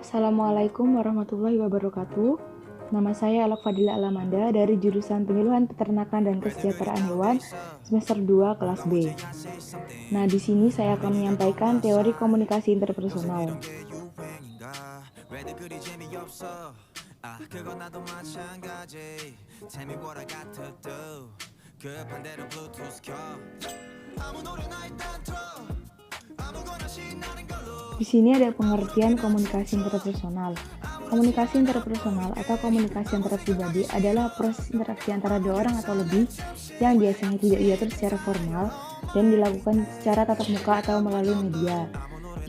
Assalamualaikum warahmatullahi wabarakatuh. Nama saya Elok Fadila Alamanda dari jurusan Penyuluhan Peternakan dan Kesejahteraan Hewan semester 2 kelas B. Nah, di sini saya akan menyampaikan teori komunikasi interpersonal. Di sini ada pengertian komunikasi interpersonal. Komunikasi interpersonal atau komunikasi antar pribadi adalah proses interaksi antara dua orang atau lebih yang biasanya tidak diatur secara formal dan dilakukan secara tatap muka atau melalui media.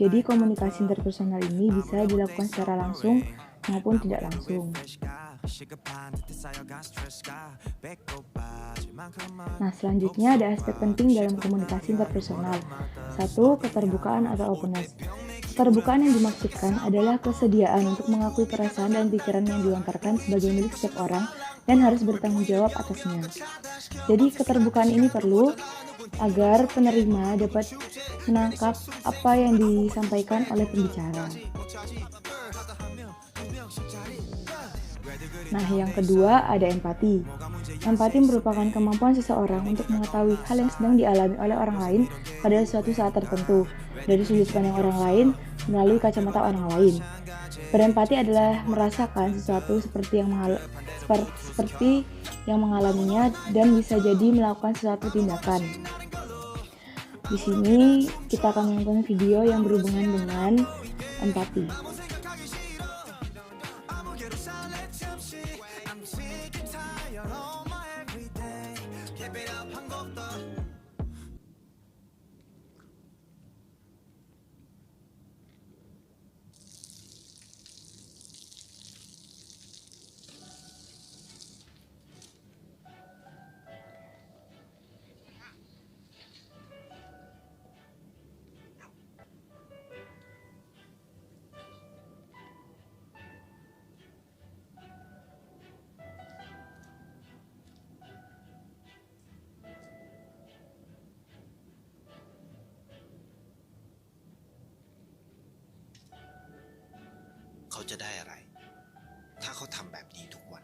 Jadi komunikasi interpersonal ini bisa dilakukan secara langsung maupun tidak langsung. Nah, selanjutnya ada aspek penting dalam komunikasi interpersonal. 1. Keterbukaan atau openness. Keterbukaan yang dimaksudkan adalah kesediaan untuk mengakui perasaan dan pikiran yang dilontarkan sebagai milik setiap orang dan harus bertanggung jawab atasnya. Jadi keterbukaan ini perlu agar penerima dapat menangkap apa yang disampaikan oleh pembicara. Nah, yang kedua ada empati. Empati merupakan kemampuan seseorang untuk mengetahui hal yang sedang dialami oleh orang lain pada suatu saat tertentu, dari sudut pandang orang lain melalui kacamata orang lain. Berempati adalah merasakan sesuatu seperti yang mengalaminya dan bisa jadi melakukan suatu tindakan. Di sini kita akan menonton video yang berhubungan dengan empati.เขาจะได้อะไร ถ้าเขาทำแบบนี้ทุกวัน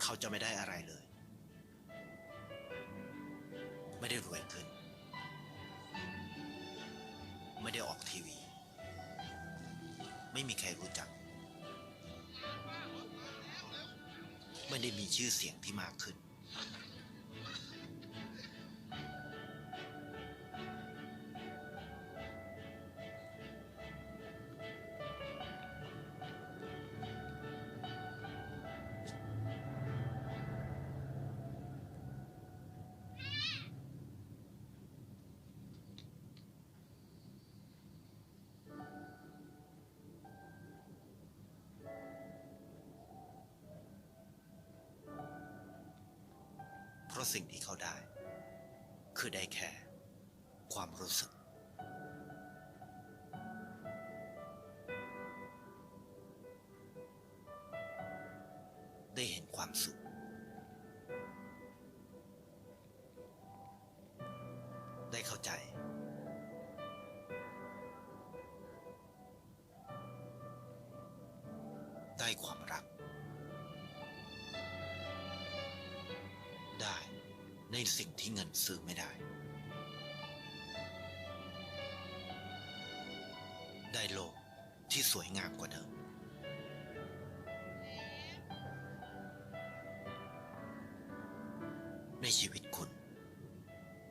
เขาจะไม่ได้อะไรเลย ไม่ได้รวยขึ้น ไม่ได้ออกทีวี ไม่มีใครรู้จัก ไม่ได้มีชื่อเสียงที่มากขึ้น เพราะสิ่งที่เขาได้ คือได้แค่ความรู้สึก ได้เห็นความสุข ได้เข้าใจ ได้ความรัก ได้ในสิ่งที่เงินซื้อไม่ได้ ได้โลกที่สวยงามกว่าเดิม ในชีวิตคุณ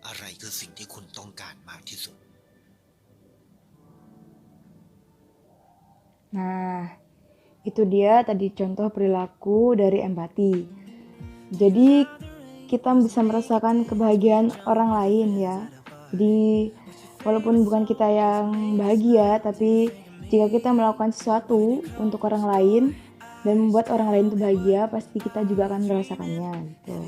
อะไรคือสิ่งที่คุณต้องการมากที่สุด Nah, itu dia tadi contoh perilaku dari empati. Jadi kita bisa merasakan kebahagiaan orang lain ya. Jadi Walaupun bukan kita yang bahagia, tapi jika kita melakukan sesuatu untuk orang lain dan membuat orang lain itu bahagia, pasti kita juga akan merasakannya gitu.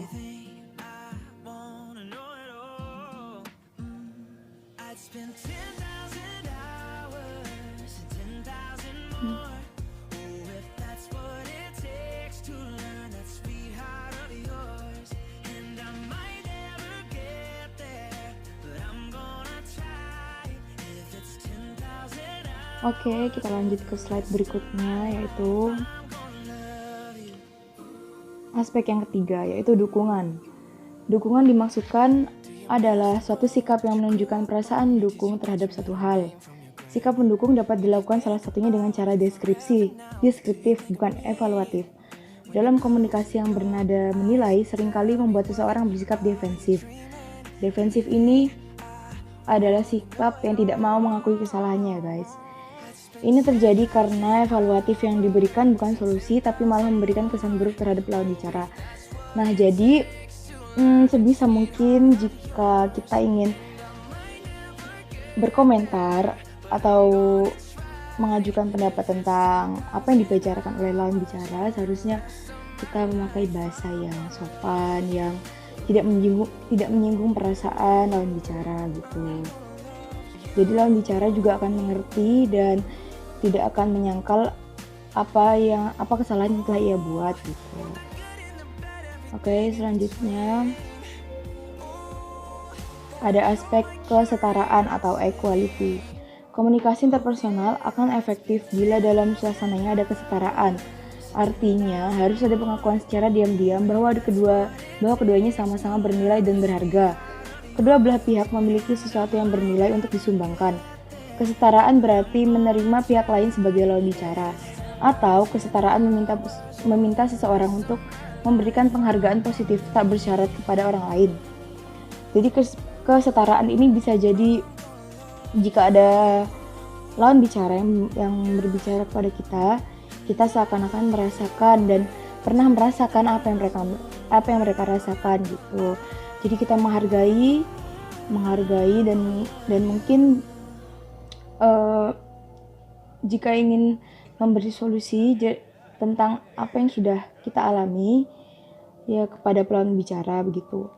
Oke, kita lanjut ke slide berikutnya, yaitu aspek yang ketiga, yaitu dukungan. Dukungan dimaksudkan adalah suatu sikap yang menunjukkan perasaan mendukung terhadap suatu hal. Sikap mendukung dapat dilakukan salah satunya dengan cara deskriptif, bukan evaluatif. Dalam komunikasi yang bernada menilai, seringkali membuat seseorang bersikap defensif. Defensif ini adalah sikap yang tidak mau mengakui kesalahannya, guys. Ini terjadi karena evaluatif yang diberikan bukan solusi, tapi malah memberikan kesan buruk terhadap lawan bicara. Nah, jadi sebisa mungkin jika kita ingin berkomentar atau mengajukan pendapat tentang apa yang dibicarakan oleh lawan bicara, seharusnya kita memakai bahasa yang sopan, yang tidak menyinggung perasaan lawan bicara gitu. Jadi lawan bicara juga akan mengerti dan tidak akan menyangkal apa kesalahan yang telah ia buat gitu. Oke, selanjutnya ada aspek kesetaraan atau equality. Komunikasi interpersonal akan efektif bila dalam suasananya ada kesetaraan. Artinya harus ada pengakuan secara diam-diam bahwa keduanya sama-sama bernilai dan berharga. Kedua belah pihak memiliki sesuatu yang bernilai untuk disumbangkan. Kesetaraan berarti menerima pihak lain sebagai lawan bicara, atau kesetaraan meminta seseorang untuk memberikan penghargaan positif tak bersyarat kepada orang lain. Jadi kesetaraan ini bisa jadi jika ada lawan bicara yang berbicara kepada kita seakan-akan merasakan dan pernah merasakan apa yang mereka rasakan gitu. Jadi kita menghargai dan mungkin jika ingin memberi solusi tentang apa yang sudah kita alami ya kepada lawan bicara begitu.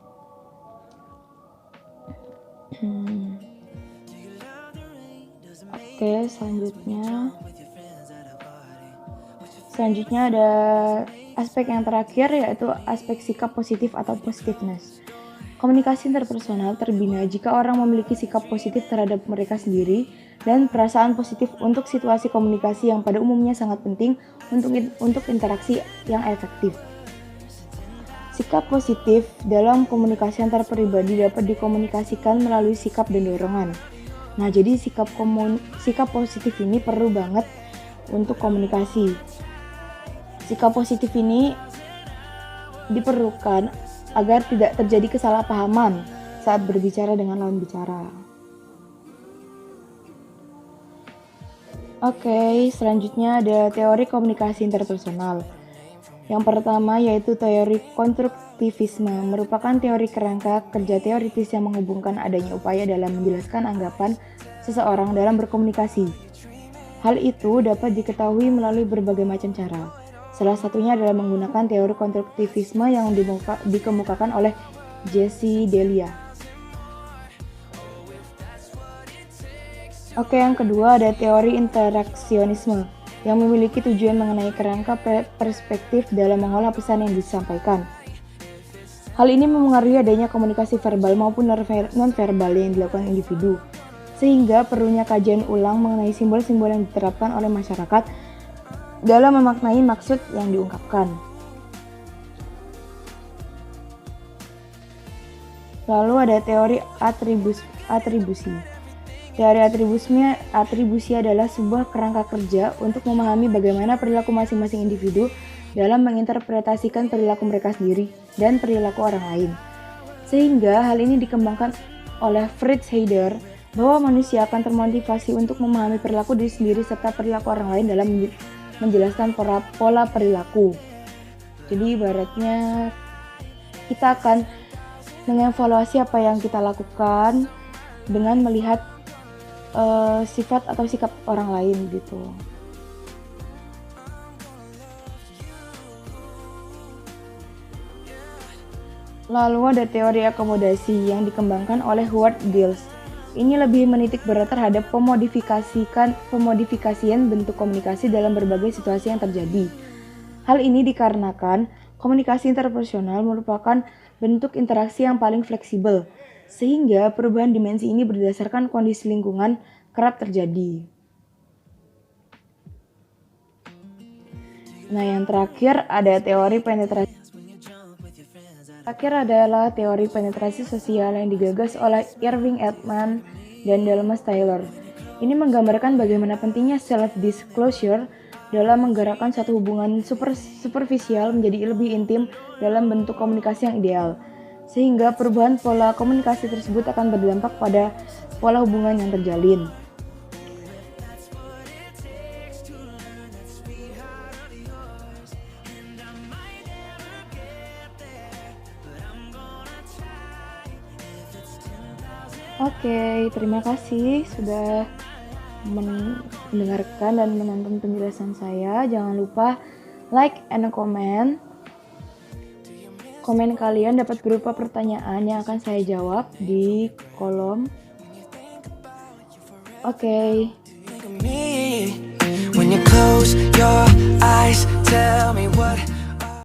Oke, selanjutnya ada aspek yang terakhir, yaitu aspek sikap positif atau positiveness. Komunikasi interpersonal terbina jika orang memiliki sikap positif terhadap mereka sendiri dan perasaan positif untuk situasi komunikasi yang pada umumnya sangat penting untuk interaksi yang efektif. Sikap positif dalam komunikasi antar pribadi dapat dikomunikasikan melalui sikap dan dorongan. Nah, jadi sikap positif ini perlu banget untuk komunikasi. Sikap positif ini diperlukan agar tidak terjadi kesalahpahaman saat berbicara dengan lawan bicara. Oke, selanjutnya ada teori komunikasi interpersonal. Yang pertama yaitu teori konstruktivisme, merupakan teori kerangka kerja teoritis yang menghubungkan adanya upaya dalam menjelaskan anggapan seseorang dalam berkomunikasi. Hal itu dapat diketahui melalui berbagai macam cara. Salah satunya adalah menggunakan teori konstruktivisme yang dikemukakan oleh Jesse Delia. Oke, yang kedua ada teori interaksionisme yang memiliki tujuan mengenai kerangka perspektif dalam mengolah pesan yang disampaikan. Hal ini memengaruhi adanya komunikasi verbal maupun non-verbal yang dilakukan individu, sehingga perlunya kajian ulang mengenai simbol-simbol yang diterapkan oleh masyarakat dalam memaknai maksud yang diungkapkan. Lalu ada teori atribusi. Teori atribusi adalah sebuah kerangka kerja untuk memahami bagaimana perilaku masing-masing individu dalam menginterpretasikan perilaku mereka sendiri dan perilaku orang lain. Sehingga hal ini dikembangkan oleh Fritz Heider bahwa manusia akan termotivasi untuk memahami perilaku diri sendiri serta perilaku orang lain dalam menjelaskan pola perilaku. Jadi ibaratnya kita akan mengevaluasi apa yang kita lakukan dengan melihat sifat atau sikap orang lain gitu. Lalu ada teori akomodasi yang dikembangkan oleh Howard Giles. Ini lebih menitik berat terhadap pemodifikasian bentuk komunikasi dalam berbagai situasi yang terjadi. Hal ini dikarenakan komunikasi interpersonal merupakan bentuk interaksi yang paling fleksibel, sehingga perubahan dimensi ini berdasarkan kondisi lingkungan kerap terjadi. Nah, yang terakhir ada teori penetrasi. Terakhir adalah teori penetrasi sosial yang digagas oleh Irving Edman dan Dalmas Taylor. Ini menggambarkan bagaimana pentingnya self-disclosure dalam menggerakkan satu hubungan superficial menjadi lebih intim dalam bentuk komunikasi yang ideal. Sehingga perubahan pola komunikasi tersebut akan berdampak pada pola hubungan yang terjalin. Oke, terima kasih sudah mendengarkan dan menonton penjelasan saya. Jangan lupa like and comment. Komen kalian dapat berupa pertanyaan yang akan saya jawab di kolom. Oke. When you close your eyes, tell me what